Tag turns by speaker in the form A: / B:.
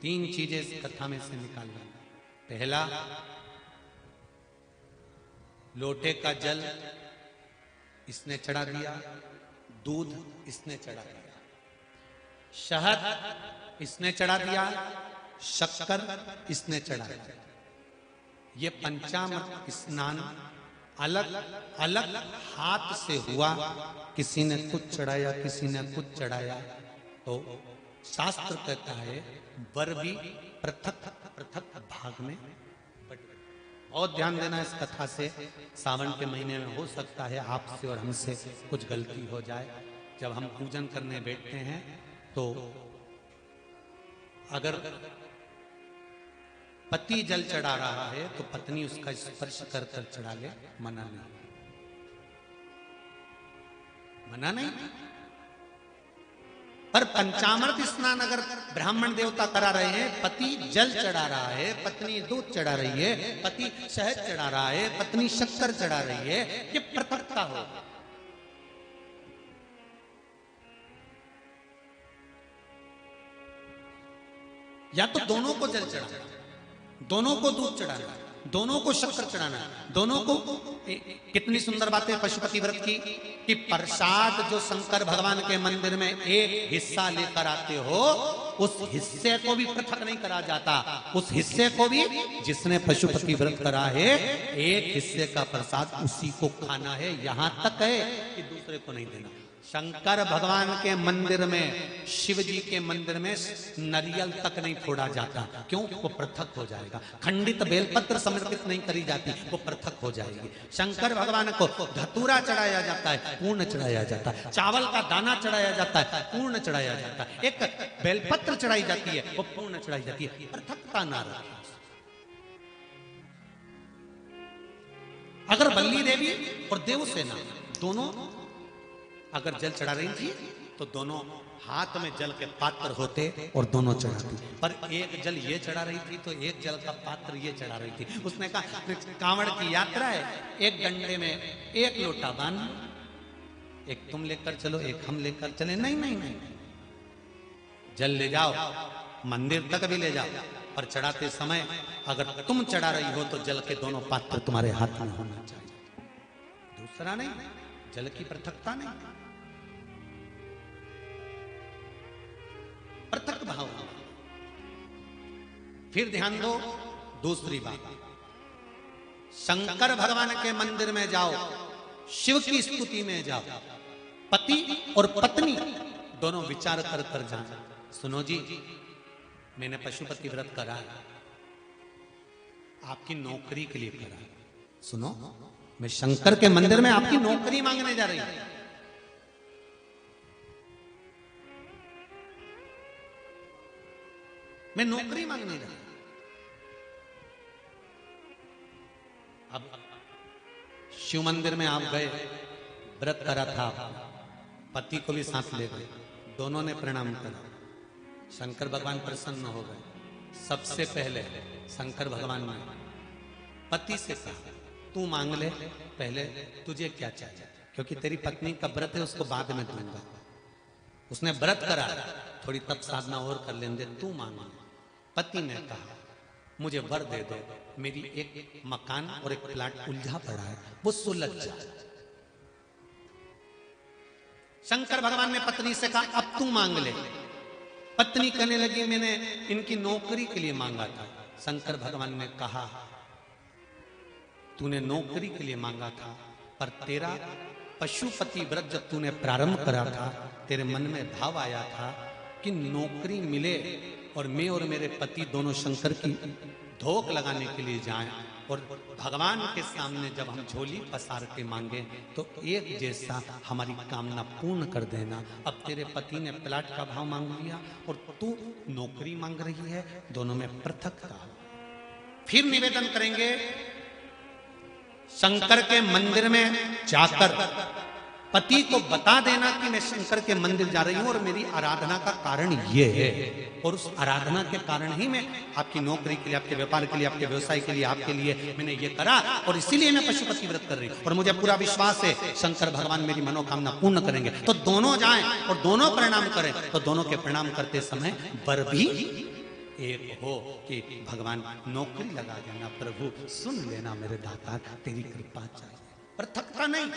A: तीन चीजें इस कथा में से निकालना। पहला, लोटे का जल इसने चढ़ा दिया, दूध इसने चढ़ा दिया, शहद इसने चढ़ा दिया, शक्कर इसने चढ़ा दिया। ये पंचामृत स्नान अलग अलग हाथ से हुआ। किसी ने कुछ चढ़ाया, किसी ने कुछ चढ़ाया। तो शास्त्र कहता है वर भी पृथक पृथक भाग में बट। और ध्यान देना इस कथा से, सावन के महीने में हो सकता है आपसे और हमसे कुछ गलती हो जाए। जब हम पूजन करने बैठते हैं तो अगर पति जल चढ़ा रहा है तो पत्नी उसका स्पर्श कर कर चढ़ा ले, मना नहीं, मना नहीं। पर पंचामृत स्नान अगर ब्राह्मण देवता करा रहे हैं, पति जल चढ़ा रहा है, पत्नी दूध चढ़ा रही है, पति शहद चढ़ा रहा है, पत्नी शक्कर चढ़ा रही है, ये पृथकता हो। या तो दोनों को जल चढ़ाना, दोनों को दूध चढ़ाना, दोनों को शक्कर चढ़ाना, दोनों को। कितनी सुंदर बात है पशुपति व्रत की कि प्रसाद जो शंकर भगवान के मंदिर में एक हिस्सा लेकर आते हो, उस हिस्से को भी पृथक नहीं करा जाता। उस हिस्से को भी, जिसने पशुपति व्रत करा है, एक हिस्से का प्रसाद उसी को खाना है। यहां तक है कि दूसरे को नहीं देना। शंकर भगवान के मंदिर में, शिव जी के मंदिर में नारियल तक नहीं फोड़ा जाता। क्यों? वो पृथक हो जाएगा। खंडित बेलपत्र समर्पित नहीं करी जाती, वो पृथक हो जाएगी। शंकर भगवान को धतूरा चढ़ाया जाता है, पूर्ण चढ़ाया जाता है। चावल का दाना चढ़ाया जाता है, पूर्ण चढ़ाया जाता है। एक बेलपत्र चढ़ाई जाती है, वो पूर्ण चढ़ाई जाती है। पृथकता ना रहे। अगर बल्ली देवी और देवसेना दोनों अगर जल चढ़ा रही थी तो दोनों हाथ में जल के पात्र होते और दोनों चढ़ाती। पर एक जल ये चढ़ा रही थी तो एक जल का पात्र ये चढ़ा रही थी। उसने कहा कांवड़ की यात्रा है, एक डंडे में एक लोटा बांध, एक तुम लेकर चलो, एक हम लेकर चले। नहीं नहीं नहीं, जल ले जाओ, मंदिर तक भी ले जाओ, पर चढ़ाते समय अगर तुम चढ़ा रही हो तो जल के दोनों पात्र तुम्हारे हाथ में होना चाहिए, दूसरा नहीं। जल की पृथकता नहीं, पृथक भाव। फिर ध्यान दो दूसरी बात, शंकर भगवान के मंदिर में जाओ, शिव की स्तुति में जाओ, पति और पत्नी दोनों विचार कर कर जाए। सुनो जी, मैंने पशुपति व्रत करा, आपकी नौकरी के लिए करा। सुनो, मैं शंकर के मंदिर में आपकी नौकरी मांगने जा रही हूं। मैं नौकरी मांगने जा रही हूं। अब शिव मंदिर में आप गए, व्रत करा था, पति को भी साथ ले गए, दोनों ने प्रणाम करा। शंकर भगवान प्रसन्न हो गए। सबसे पहले शंकर भगवान ने पति से कहा, तू मांग ले, पहले तुझे क्या चाहिए, क्योंकि तेरी पत्नी का व्रत है, उसको बाद में दूंगा। उसने व्रत करा, थोड़ी तप साधना और कर लेंगे, तू मांग। पति ने कहा, मुझे वर दे दो, मेरी एक मकान और एक प्लाट उलझा पड़ा है, वो सुलझ जाए। शंकर भगवान ने पत्नी से कहा, अब तू मांग ले। पत्नी कहने लगी, मैंने इनकी नौकरी के लिए मांगा था। शंकर भगवान ने कहा, तूने नौकरी के लिए मांगा था, पर तेरा पशुपति व्रत जब तूने प्रारंभ करा था, तेरे मन में भाव आया था कि नौकरी मिले और मैं और मेरे पति दोनों शंकर की धोख लगाने के लिए जाएं, और भगवान के सामने जब हम झोली पसार के मांगे तो एक जैसा हमारी कामना पूर्ण कर देना। अब तेरे पति ने प्लाट का भाव मांग लिया और तू नौकरी मांग रही है, दोनों में पृथकता। फिर निवेदन करेंगे, शंकर के मंदिर में जाकर पति को बता देना कि मैं शंकर के मंदिर जा रही हूं और मेरी आराधना का कारण ये है, और उस आराधना के कारण ही मैं आपकी नौकरी के लिए, आपके व्यापार के लिए, आपके व्यवसाय के लिए, आपके लिए मैंने ये करा, और इसीलिए मैं पशुपति व्रत कर रही हूं, और मुझे पूरा विश्वास है शंकर भगवान मेरी मनोकामना पूर्ण करेंगे। तो दोनों जाएं और दोनों प्रणाम करें, तो दोनों के प्रणाम करते समय वर भी एक हो कि भगवान नौकरी लगा देना, प्रभु सुन लेना मेरे दाता, तेरी कृपा चाहिए, पर थकता नहीं।